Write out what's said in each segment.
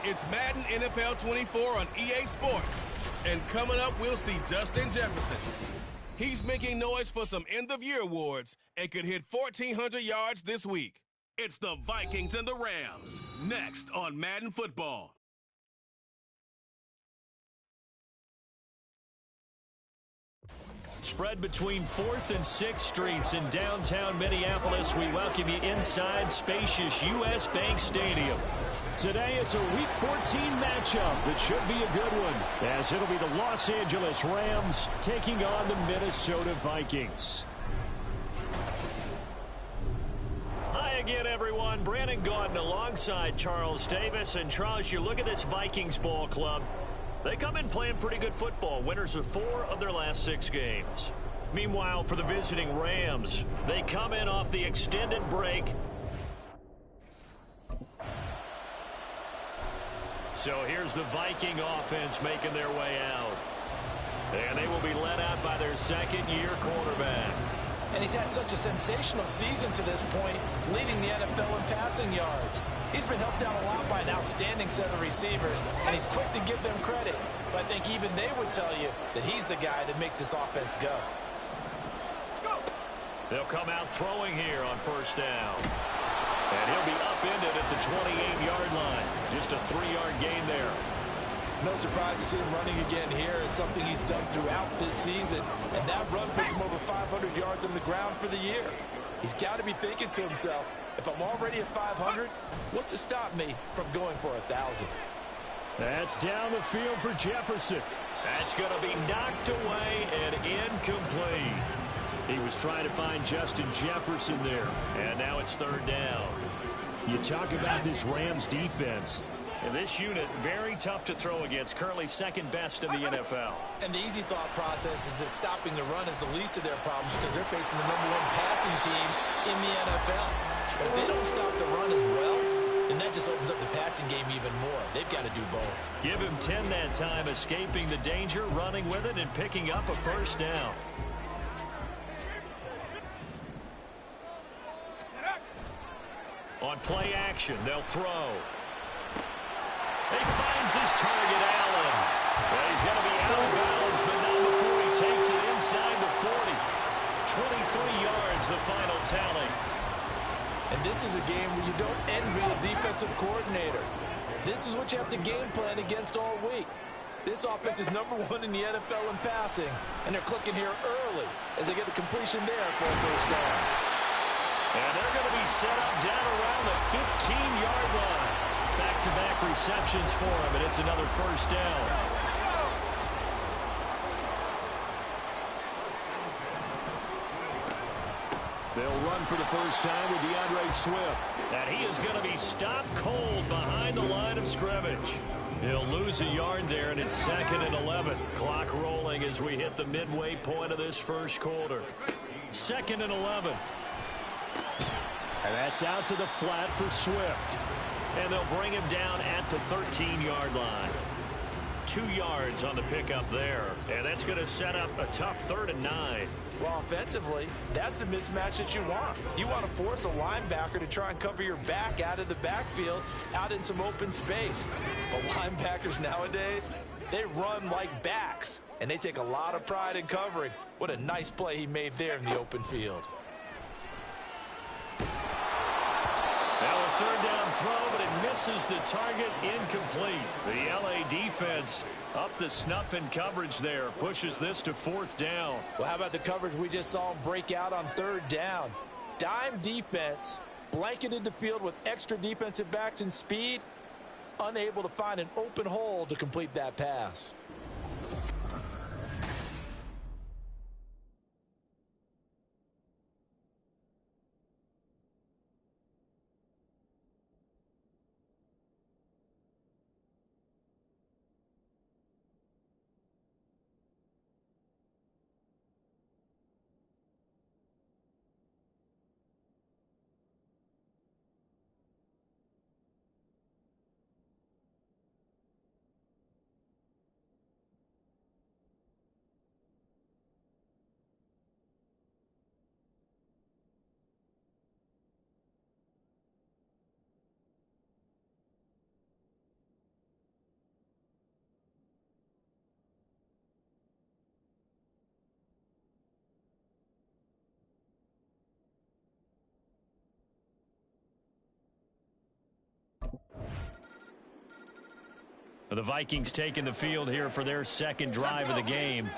It's Madden NFL 24 on EA Sports. And coming up, we'll see Justin Jefferson. He's making noise for some end-of-year awards and could hit 1,400 yards this week. It's the Vikings and the Rams, next on Madden Football. Spread between 4th and 6th Streets in downtown Minneapolis. We welcome you inside spacious U.S. Bank Stadium. Today it's a Week 14 matchup that should be a good one, as it'll be the Los Angeles Rams taking on the Minnesota Vikings. Hi again, everyone. Brandon Gaudin alongside Charles Davis. And Charles, you look at this Vikings ball club. They come in playing pretty good football, winners of 4 of their last 6 games. Meanwhile, for the visiting Rams, they come in off the extended break. So here's the Viking offense making their way out. And they will be led out by their second-year quarterback. And he's had such a sensational season to this point, leading the NFL in passing yards. He's been helped out a lot by an outstanding set of receivers, and he's quick to give them credit. But I think even they would tell you that he's the guy that makes this offense go. They'll come out throwing here on first down. And he'll be upended at the 28-yard line. Just a 3-yard gain there. No surprise to see him running again here. Is something he's done throughout this season. And that run puts him over 500 yards on the ground for the year. He's got to be thinking to himself, if I'm already at 500, what's to stop me from going for 1,000? That's down the field for Jefferson. That's going to be knocked away and incomplete. He was trying to find Justin Jefferson there, and now it's 3rd down. You talk about this Rams defense. And this unit, very tough to throw against, currently 2nd best in the NFL. And the easy thought process is that stopping the run is the least of their problems because they're facing the #1 passing team in the NFL. But if they don't stop the run as well, then that just opens up the passing game even more. They've got to do both. Give him 10 that time, escaping the danger, running with it, and picking up a first down. On play action, they'll throw. He finds his target, Allen. Well, he's going to be out of bounds, but not before he takes it inside the 40. 23 yards, the final tally. And this is a game where you don't envy a defensive coordinator. This is what you have to game plan against all week. This offense is #1 in the NFL in passing, and they're clicking here early as they get the completion there for a first down. And they're going to be set up down around the 15-yard line. Back-to-back receptions for him, and it's another first down. They'll run for the first time with DeAndre Swift. And he is going to be stopped cold behind the line of scrimmage. He'll lose a yard there, and it's 2nd and 11. Clock rolling as we hit the midway point of this first quarter. 2nd and 11. And that's out to the flat for Swift. And they'll bring him down at the 13-yard line. 2 yards on the pickup there. And that's going to set up a tough 3rd and 9. Well, offensively, that's the mismatch that you want. You want to force a linebacker to try and cover your back out of the backfield, out in some open space. But linebackers nowadays, they run like backs, and they take a lot of pride in covering. What a nice play he made there in the open field. Now a 3rd down throw, but it misses the target, incomplete. The LA defense up the snuff in coverage there, pushes this to 4th down. Well, how about the coverage we just saw him break out on 3rd down? Dime defense, blanketed the field with extra defensive backs and speed, unable to find an open hole to complete that pass. The Vikings taking the field here for their second drive of the game.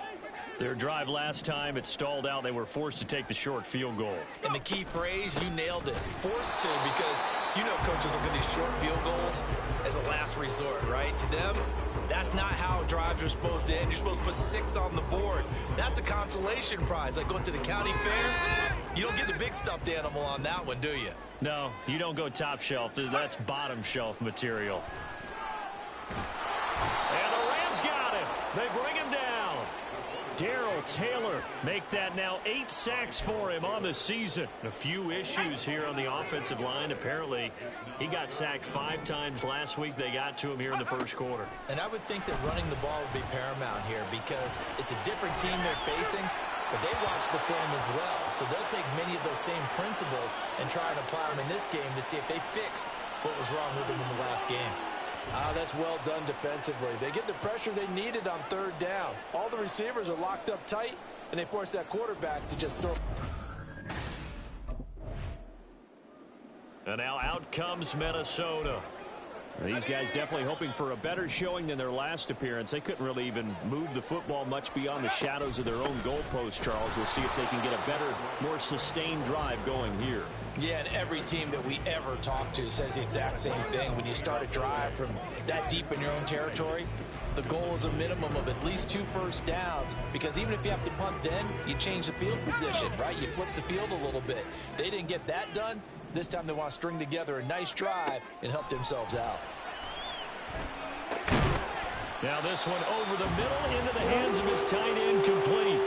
Their drive last time, it stalled out. They were forced to take the short field goal. And the key phrase, you nailed it. Forced to, because you know coaches look at these short field goals as a last resort, right? To them, that's not how drives are supposed to end. You're supposed to put 6 on the board. That's a consolation prize. Like going to the county fair, you don't get the big stuffed animal on that one, do you? No, you don't go top shelf. That's bottom shelf material. And the Rams got him. They bring him down. Darrell Taylor make that now 8 sacks for him on the season. A few issues here on the offensive line. Apparently, he got sacked 5 times last week. They got to him here in the first quarter. And I would think that running the ball would be paramount here because it's a different team they're facing, but they watch the film as well. So they'll take many of those same principles and try and apply them in this game to see if they fixed what was wrong with them in the last game. That's well done defensively. They get the pressure they needed on 3rd down. All the receivers are locked up tight, and they force that quarterback to just throw. And now out comes Minnesota. These guys definitely hoping for a better showing than their last appearance. They couldn't really even move the football much beyond the shadows of their own goalpost, Charles. We'll see if they can get a better, more sustained drive going here. Yeah, and every team that we ever talk to says the exact same thing. When you start a drive from that deep in your own territory, the goal is a minimum of at least 2 first downs, because even if you have to punt then, you change the field position, right? You flip the field a little bit. They didn't get that done. This time they want to string together a nice drive and help themselves out. Now this one over the middle into the hands of his tight end, complete.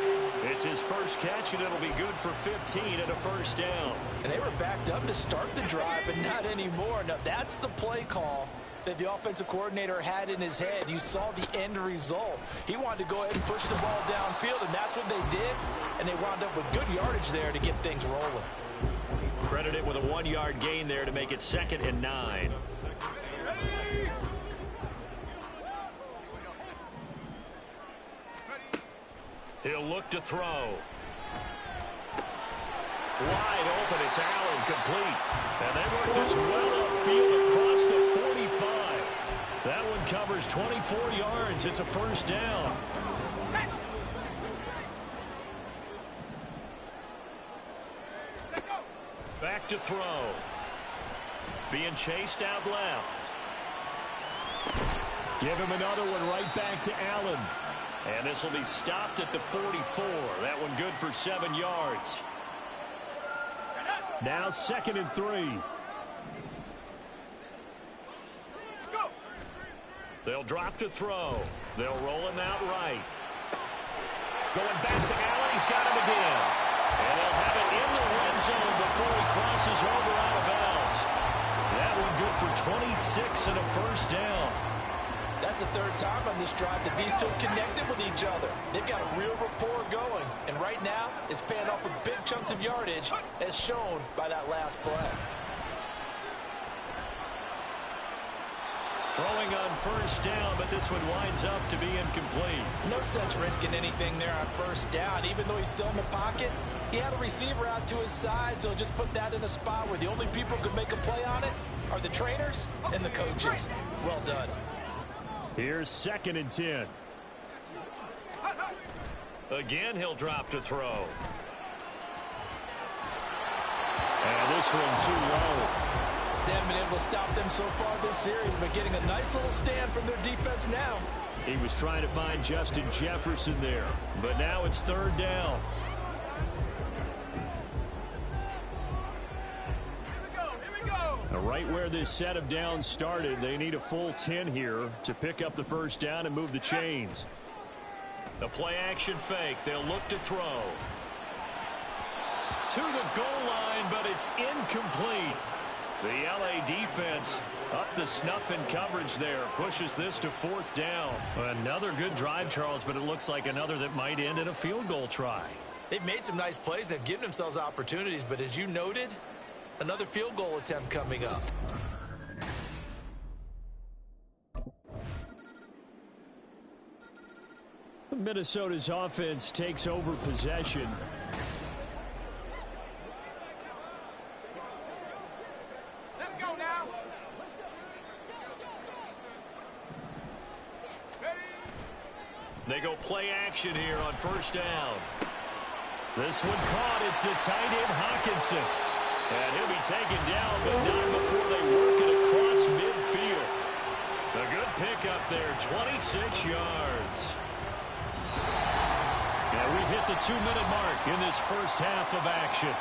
It's his first catch, and it'll be good for 15 and a first down. And they were backed up to start the drive, but not anymore. Now that's the play call that the offensive coordinator had in his head. You saw the end result. He wanted to go ahead and push the ball downfield, and that's what they did. And they wound up with good yardage there to get things rolling. Credit it with a 1-yard gain there to make it 2nd and 9. He'll look to throw. Wide open, it's Allen, complete. And they work this well upfield across the 45. That one covers 24 yards. It's a first down. Back to throw. Being chased out left. Give him another one right back to Allen. And this will be stopped at the 44. That one good for 7 yards. Now 2nd and 3. They'll drop to throw. They'll roll him out right. Going back to Allen. He's got him again. And they'll have it in the red zone before he crosses over out of bounds. That one good for 26 and a first down. That's the 3rd time on this drive that these two connected with each other. They've got a real rapport going. And right now, it's paying off with big chunks of yardage, as shown by that last play. Throwing on first down, but this one winds up to be incomplete. No sense risking anything there on first down. Even though he's still in the pocket, he had a receiver out to his side, so just put that in a spot where the only people who could make a play on it are the trainers and the coaches. Well done. Here's 2nd and 10. Again, he'll drop to throw. And this one too low. They haven't been able to stop them so far this series, but getting a nice little stand from their defense now. He was trying to find Justin Jefferson there, but now it's 3rd down. Right where this set of downs started, they need a full 10 here to pick up the first down and move the chains. The play action fake. They'll look to throw. To the goal line, but it's incomplete. The LA defense up the snuff in coverage there. Pushes this to 4th down. Another good drive, Charles, but it looks like another that might end in a field goal try. They've made some nice plays. They've given themselves opportunities, but as you noted, another field goal attempt coming up. Minnesota's offense takes over possession. Let's go now. They go play action here on first down. This one caught. It's the tight end Hawkinson. And he'll be taken down, but not before they work it across midfield. A good pickup there, 26 yards. And we've hit the 2-minute mark in this first half of action.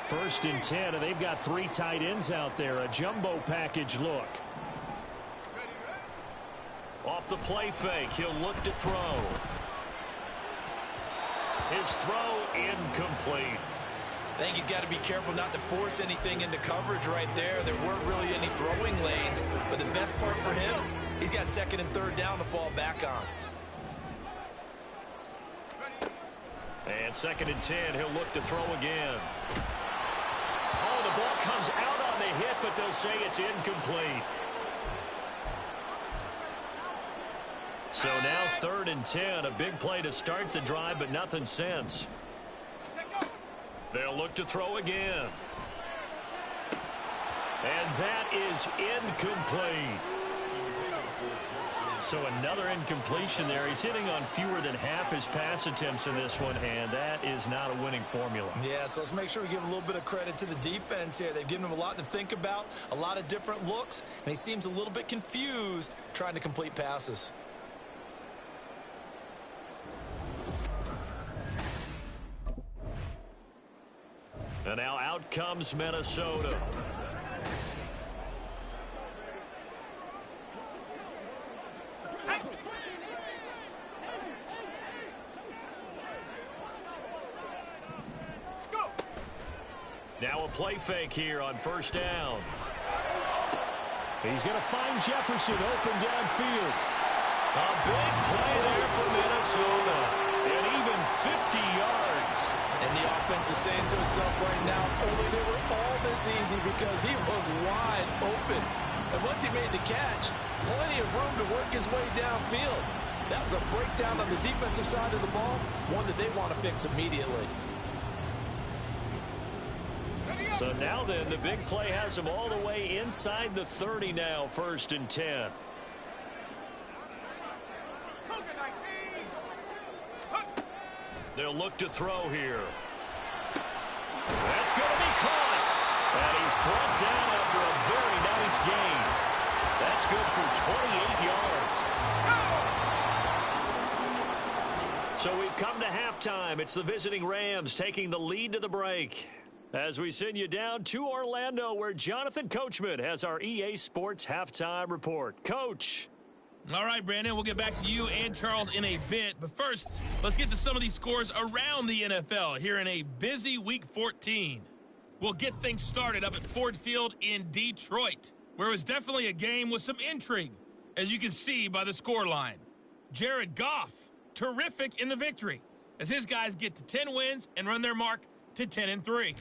First and 10, and they've got 3 tight ends out there. A jumbo package look. Off the play fake, he'll look to throw. His throw incomplete. I think he's got to be careful not to force anything into coverage right there. There weren't really any throwing lanes, but the best part for him, he's got second and third down to fall back on. And second and 10, he'll look to throw again. Oh, the ball comes out on the hit, but they'll say it's incomplete. So now third and 10, a big play to start the drive, but nothing since. They'll look to throw again. And that is incomplete. So another incompletion there. He's hitting on fewer than half his pass attempts in this one, and that is not a winning formula. Yeah, so let's make sure we give a little bit of credit to the defense here. They've given him a lot to think about, a lot of different looks, and he seems a little bit confused trying to complete passes. And now out comes Minnesota. Now a play fake here on first down. He's going to find Jefferson open downfield. A big play there for Minnesota. And even 50 yards. And the offense is saying to itself right now, only they were all this easy because he was wide open. And once he made the catch, plenty of room to work his way downfield. That was a breakdown on the defensive side of the ball, one that they want to fix immediately. So now then, the big play has him all the way inside the 30 now, first and 10. They'll look to throw here. That's going to be caught. And he's brought down after a very nice gain. That's good for 28 yards. So we've come to halftime. It's the visiting Rams taking the lead to the break. As we send you down to Orlando, where Jonathan Coachman has our EA Sports halftime report. Coach. All right, Brandon, we'll get back to you and Charles in a bit. But first, let's get to some of these scores around the NFL here in a busy Week 14. We'll get things started up at Ford Field in Detroit, where it was definitely a game with some intrigue, as you can see by the scoreline. Jared Goff, terrific in the victory, as his guys get to 10 wins and run their mark to 10-3.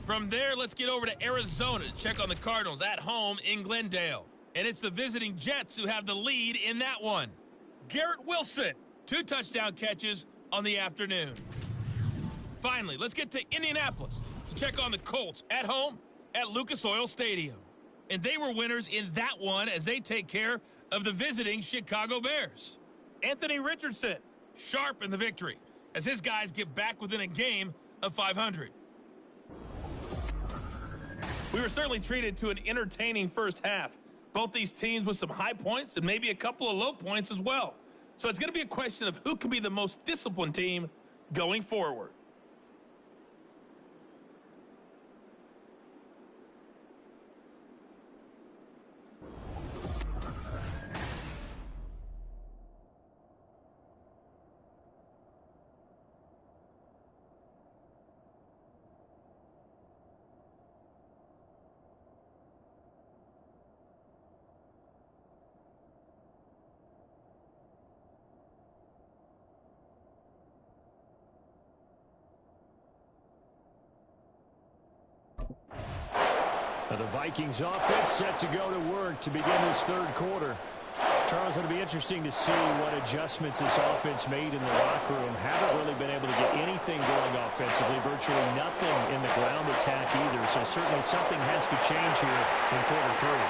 From there, let's get over to Arizona to check on the Cardinals at home in Glendale. And it's the visiting Jets who have the lead in that one. Garrett Wilson, 2 touchdown catches on the afternoon. Finally, let's get to Indianapolis to check on the Colts at home at Lucas Oil Stadium. And they were winners in that one as they take care of the visiting Chicago Bears. Anthony Richardson, sharp in the victory as his guys get back within a game of 500. We were certainly treated to an entertaining first half. Both these teams with some high points and maybe a couple of low points as well. So it's going to be a question of who can be the most disciplined team going forward. The Vikings offense set to go to work to begin this third quarter. Charles, it'll be interesting to see what adjustments this offense made in the locker room. Haven't really been able to get anything going offensively, virtually nothing in the ground attack either. So certainly something has to change here in quarter three.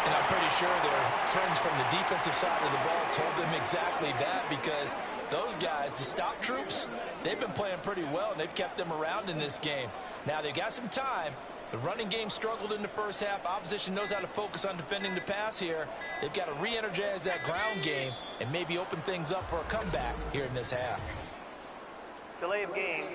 And I'm pretty sure their friends from the defensive side of the ball told them exactly that, because those guys, the stop troops, they've been playing pretty well, and they've kept them around in this game. Now, they've got some time. The running game struggled in the first half. Opposition knows how to focus on defending the pass here. They've got to re-energize that ground game and maybe open things up for a comeback here in this half. Delay of game.